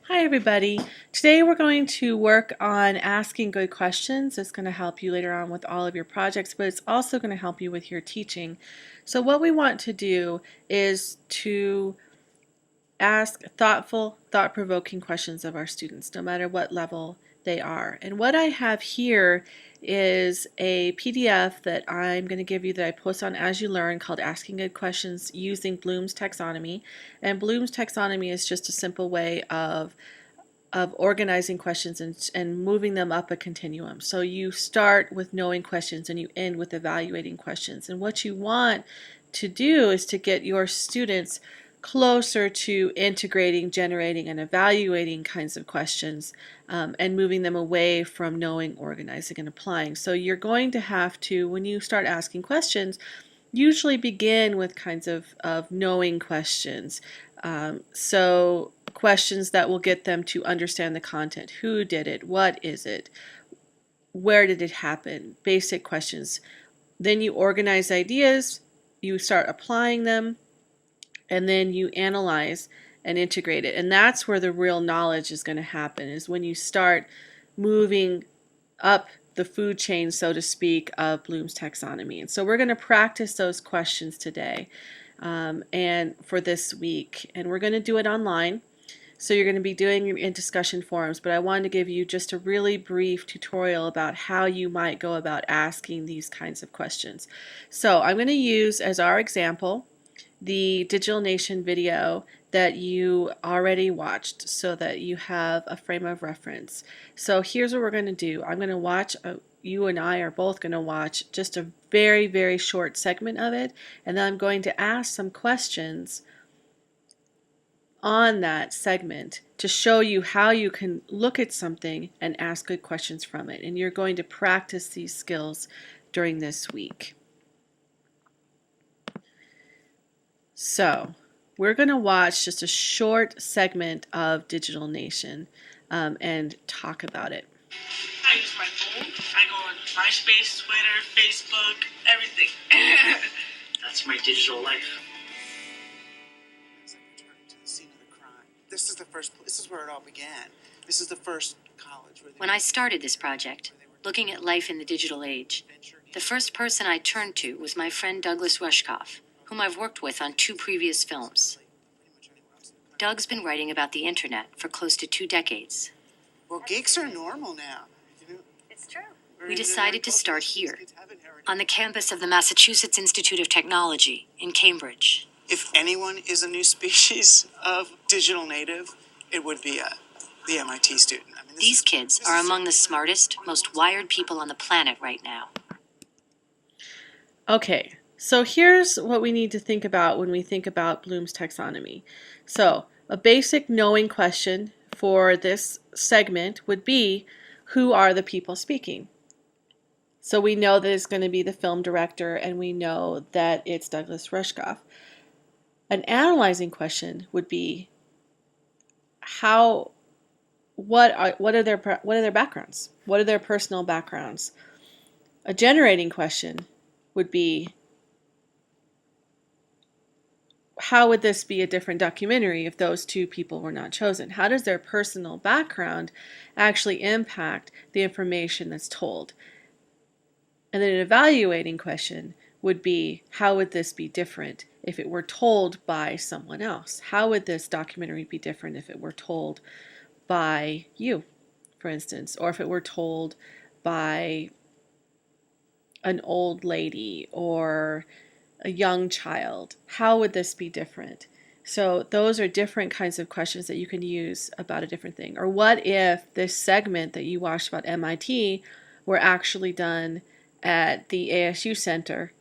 Hi everybody. Today we're going to work on asking good questions. It's going to help you later on with all of your projects, but it's also going to help you with your teaching. So what we want to do is to ask thoughtful, thought-provoking questions of our students, no matter what level they are. And what I have here is a PDF that I'm going to give you that I post on As You Learn called Asking Good Questions Using Bloom's Taxonomy. And Bloom's Taxonomy is just a simple way of organizing questions and moving them up a continuum. So you start with knowing questions and you end with evaluating questions. And what you want to do is to get your students closer to integrating, generating, and evaluating kinds of questions and moving them away from knowing, organizing, and applying. So you're going to have to, when you start asking questions, usually begin with kinds of knowing questions. So questions that will get them to understand the content. Who did it? What is it? Where did it happen? Basic questions. Then you organize ideas, you start applying them, and then you analyze and integrate it. And that's where the real knowledge is going to happen, is when you start moving up the food chain, so to speak, of Bloom's taxonomy. And so we're going to practice those questions today and for this week. And we're going to do it online. So you're going to be doing it in discussion forums, but I wanted to give you just a really brief tutorial about how you might go about asking these kinds of questions. So I'm going to use as our example the Digital Nation video that you already watched so that you have a frame of reference. So here's what we're going to do. I'm going to watch, you and I are both going to watch just a very, very short segment of it, and then I'm going to ask some questions on that segment to show you how you can look at something and ask good questions from it. And you're going to practice these skills during this week. So we're going to watch just a short segment of Digital Nation and talk about it. I use my phone. I go on MySpace, Twitter, Facebook, everything. That's my digital life. Returning to the scene of the crime. This is where it all began. This is the first college where When I started this project, looking at life in the digital age, the first person I turned to was my friend Douglas Rushkoff, whom I've worked with on 2 previous films. Doug's been writing about the internet for close to 2 decades. Well, geeks are normal now. It's true. We decided to start here, on the campus of the Massachusetts Institute of Technology in Cambridge. If anyone is a new species of digital native, it would be the MIT student. I mean, These kids are among the smartest, most wired people on the planet right now. Okay, so here's what we need to think about when we think about Bloom's taxonomy. So a basic knowing question for this segment would be, who are the people speaking? So we know that it's going to be the film director, and we know that it's Douglas Rushkoff. An analyzing question would be, what are their backgrounds? What are their personal backgrounds? A generating question would be, how would this be a different documentary if those 2 people were not chosen? How does their personal background actually impact the information that's told? And then an evaluating question would be, how would this be different if it were told by someone else? How would this documentary be different if it were told by you, for instance, or if it were told by an old lady or a young child? How would this be different? So those are different kinds of questions that you can use about a different thing. Or what if this segment that you watched about MIT were actually done at the ASU Center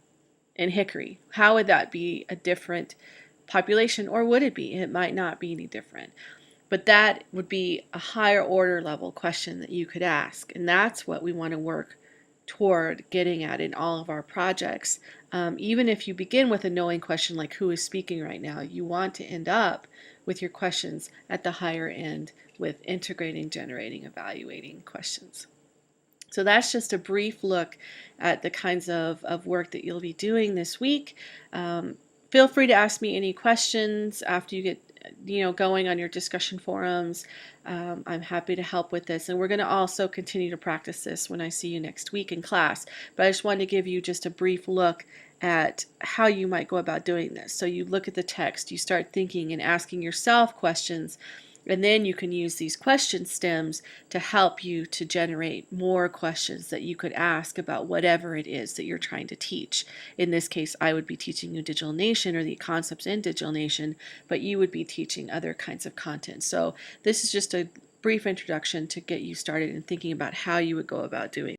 in Hickory? How would that be a different population, or would it be? It might not be any different. But that would be a higher order level question that you could ask, and that's what we want to work toward getting at in all of our projects. Even if you begin with a knowing question like who is speaking right now, you want to end up with your questions at the higher end with integrating, generating, evaluating questions. So that's just a brief look at the kinds of work that you'll be doing this week. Feel free to ask me any questions after you get going on your discussion forums. I'm happy to help with this, and we're going to also continue to practice this when I see you next week in class. But I just wanted to give you just a brief look at how you might go about doing this. So you look at the text, you start thinking and asking yourself questions, and then you can use these question stems to help you to generate more questions that you could ask about whatever it is that you're trying to teach. In this case, I would be teaching you Digital Nation or the concepts in Digital Nation, but you would be teaching other kinds of content. So this is just a brief introduction to get you started in thinking about how you would go about doing